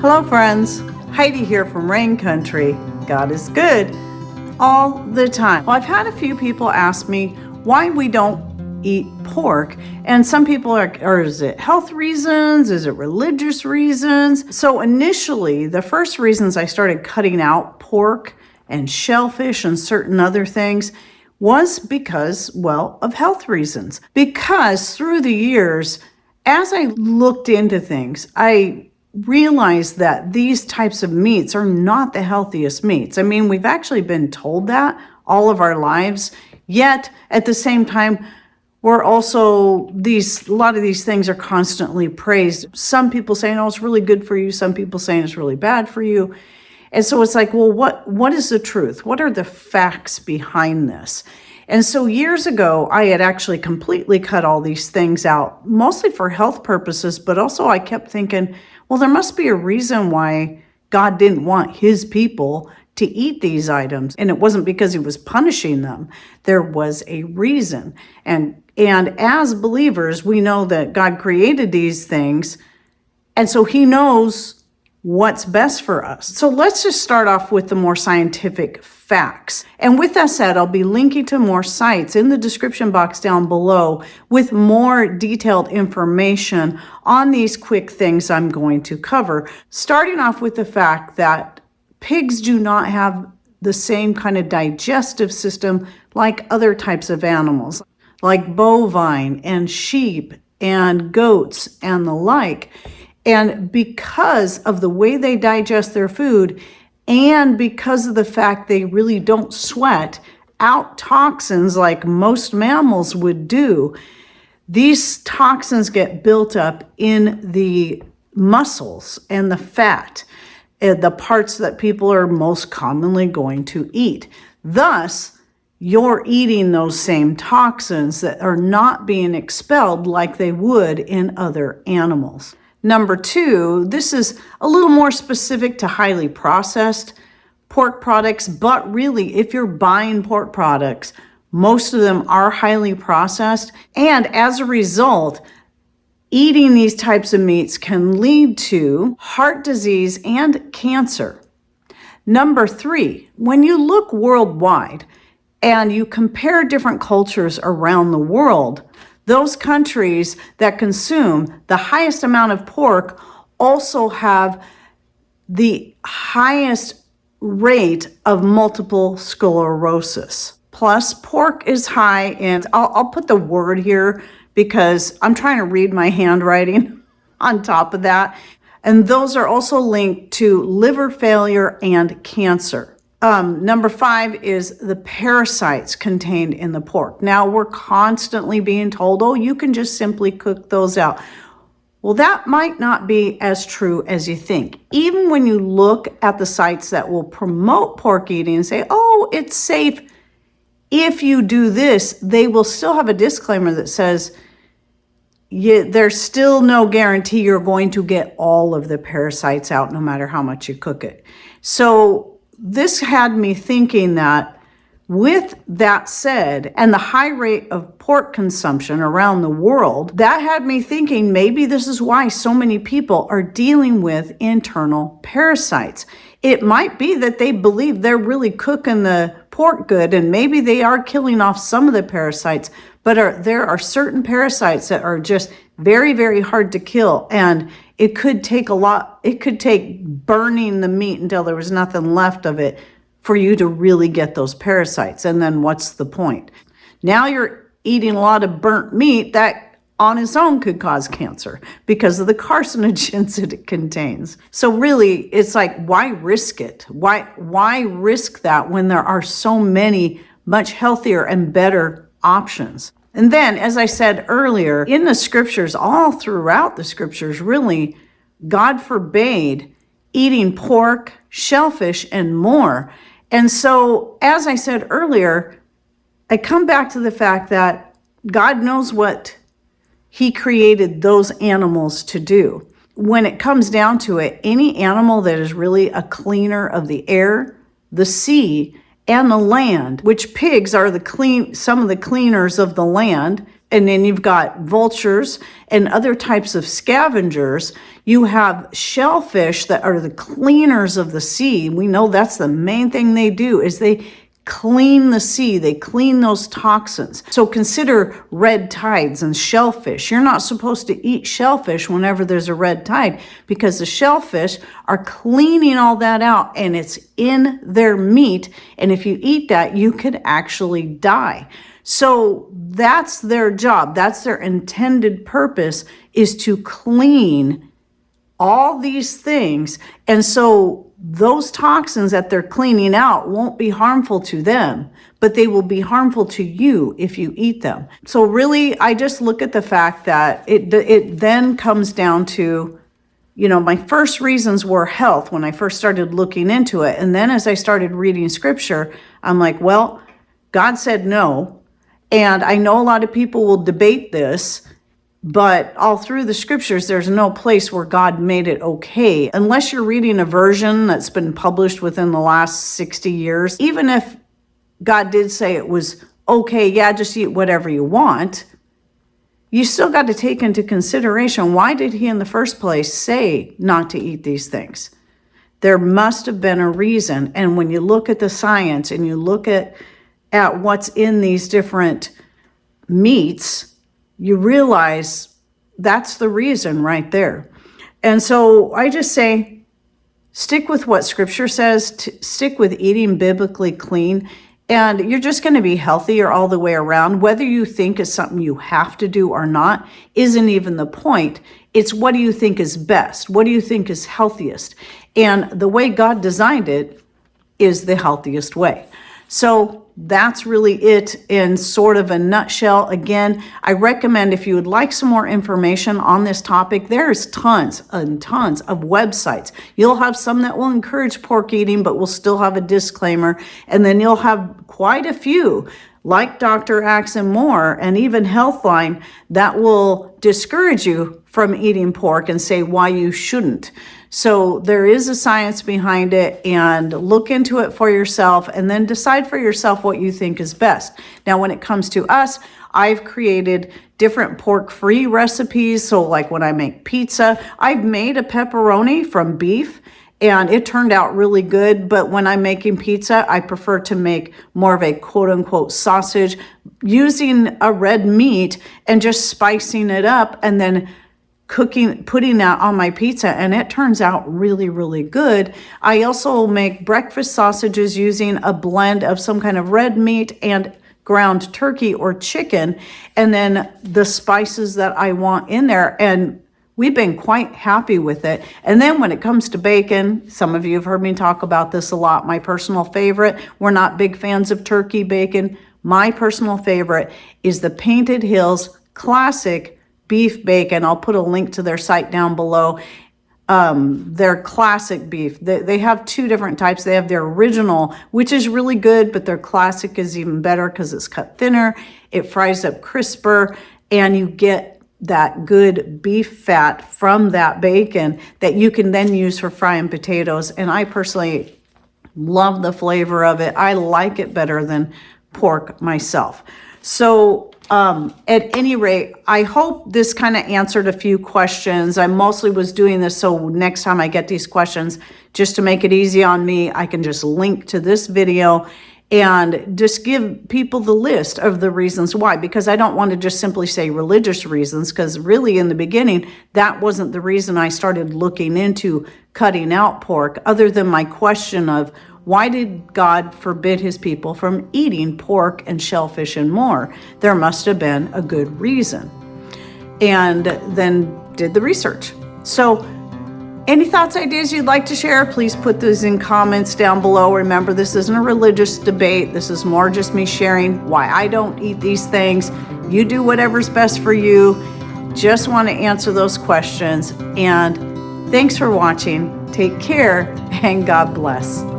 Hello friends, Heidi here from Rain Country. God is good all the time. Well, I've had a few people ask me why we don't eat pork, and some people are, is it health reasons? Is it religious reasons? So initially, the first reasons I started cutting out pork and shellfish and certain other things was because, well, of health reasons. Because through the years, as I looked into things, I realized that these types of meats are not the healthiest meats. I mean, we've actually been told that all of our lives, yet at the same time, we're also a lot of these things are constantly praised. Some people saying, oh, it's really good for you. Some people saying it's really bad for you. And so it's like, well, what is the truth? What are the facts behind this? And so years ago, I had actually completely cut all these things out, mostly for health purposes, but also I kept thinking, well, there must be a reason why God didn't want his people to eat these items. And it wasn't because he was punishing them. There was a reason. And as believers, we know that God created these things, and so he knows what's best for us. So let's just start off with the more scientific facts. And with that said, I'll be linking to more sites in the description box down below with more detailed information on these quick things I'm going to cover. Starting off with the fact that pigs do not have the same kind of digestive system like other types of animals, like bovine and sheep and goats and the like. And because of the way they digest their food, and because of the fact they really don't sweat out toxins like most mammals would do, these toxins get built up in the muscles and the fat, the parts that people are most commonly going to eat. Thus, you're eating those same toxins that are not being expelled like they would in other animals. Number two, this is a little more specific to highly processed pork products, but really, if you're buying pork products, most of them are highly processed. And as a result, eating these types of meats can lead to heart disease and cancer. Number three, when you look worldwide and you compare different cultures around the world, those countries that consume the highest amount of pork also have the highest rate of multiple sclerosis. Plus, pork is high in, I'll put the word here because I'm trying to read my handwriting on top of that. And those are also linked to liver failure and cancer. Number five is the parasites contained in the pork. Now, we're constantly being told, oh, you can just simply cook those out. Well, that might not be as true as you think. Even when you look at the sites that will promote pork eating and say, oh, it's safe if you do this, they will still have a disclaimer that says, there's still no guarantee you're going to get all of the parasites out no matter how much you cook it. So this had me thinking that with that said, and the high rate of pork consumption around the world, that had me thinking maybe this is why so many people are dealing with internal parasites. It might be that they believe they're really cooking the pork good, and maybe they are killing off some of the parasites, but there are certain parasites that are just very, very hard to kill, and it could take burning the meat until there was nothing left of it for you to really get those parasites. And then what's the point? Now you're eating a lot of burnt meat that on its own could cause cancer because of the carcinogens that it contains. So really, it's like, why risk it? Why risk that when there are so many much healthier and better options? And then, as I said earlier, in the scriptures, all throughout the scriptures, really, God forbade eating pork, shellfish, and more. And so, as I said earlier, I come back to the fact that God knows what he created those animals to do. When it comes down to it, any animal that is really a cleaner of the air, the sea, and the land, which pigs are some of the cleaners of the land, And then you've got vultures and other types of scavengers. You have shellfish that are the cleaners of the sea. We know that's the main thing they do, is they clean the sea. They clean those toxins. So consider red tides and shellfish. You're not supposed to eat shellfish whenever there's a red tide, because the shellfish are cleaning all that out and it's in their meat. And if you eat that, you could actually die. So that's their job. That's their intended purpose, is to clean all these things. And so those toxins that they're cleaning out won't be harmful to them, but they will be harmful to you if you eat them. So really, I just look at the fact that it then comes down to, my first reasons were health when I first started looking into it. And then as I started reading scripture, I'm like, well, God said no. And I know a lot of people will debate this, but all through the scriptures, there's no place where God made it okay. Unless you're reading a version that's been published within the last 60 years, even if God did say it was okay, yeah, just eat whatever you want, you still got to take into consideration, why did he in the first place say not to eat these things? There must have been a reason. And when you look at the science and you look at what's in these different meats, you realize that's the reason right there. And so I just say, stick with what scripture says, stick with eating biblically clean, and you're just going to be healthier all the way around. Whether you think it's something you have to do or not isn't even the point. It's what do you think is best? What do you think is healthiest? And the way God designed it is the healthiest way. So that's really it in sort of a nutshell. Again, I recommend, if you would like some more information on this topic, there's tons and tons of websites. You'll have some that will encourage pork eating, but will still have a disclaimer. And then you'll have quite a few, like Dr. Axe and more, and even Healthline, that will discourage you from eating pork and say why you shouldn't. So there is a science behind it, and look into it for yourself and then decide for yourself what you think is best. Now, when it comes to us, I've created different pork-free recipes. So like when I make pizza, I've made a pepperoni from beef and it turned out really good. But when I'm making pizza, I prefer to make more of a quote unquote sausage using a red meat and just spicing it up and then putting that on my pizza, and it turns out really, really good. I also make breakfast sausages using a blend of some kind of red meat and ground turkey or chicken, and then the spices that I want in there. And we've been quite happy with it. And then when it comes to bacon, some of you have heard me talk about this a lot. My personal favorite, we're not big fans of turkey bacon. My personal favorite is the Painted Hills Classic beef bacon. I'll put a link to their site down below. Their classic beef. They have two different types. They have their original, which is really good, but their classic is even better because it's cut thinner. It fries up crisper, and you get that good beef fat from that bacon that you can then use for frying potatoes. And I personally love the flavor of it. I like it better than pork myself. So at any rate, I hope this kind of answered a few questions. I mostly was doing this so next time I get these questions, just to make it easy on me, I can just link to this video and just give people the list of the reasons why, because I don't want to just simply say religious reasons, because really in the beginning, that wasn't the reason I started looking into cutting out pork, other than my question of, why did God forbid his people from eating pork and shellfish and more? There must have been a good reason. And then did the research. So any thoughts, ideas you'd like to share, please put those in comments down below. Remember, this isn't a religious debate. This is more just me sharing why I don't eat these things. You do whatever's best for you. Just want to answer those questions. And thanks for watching. Take care and God bless.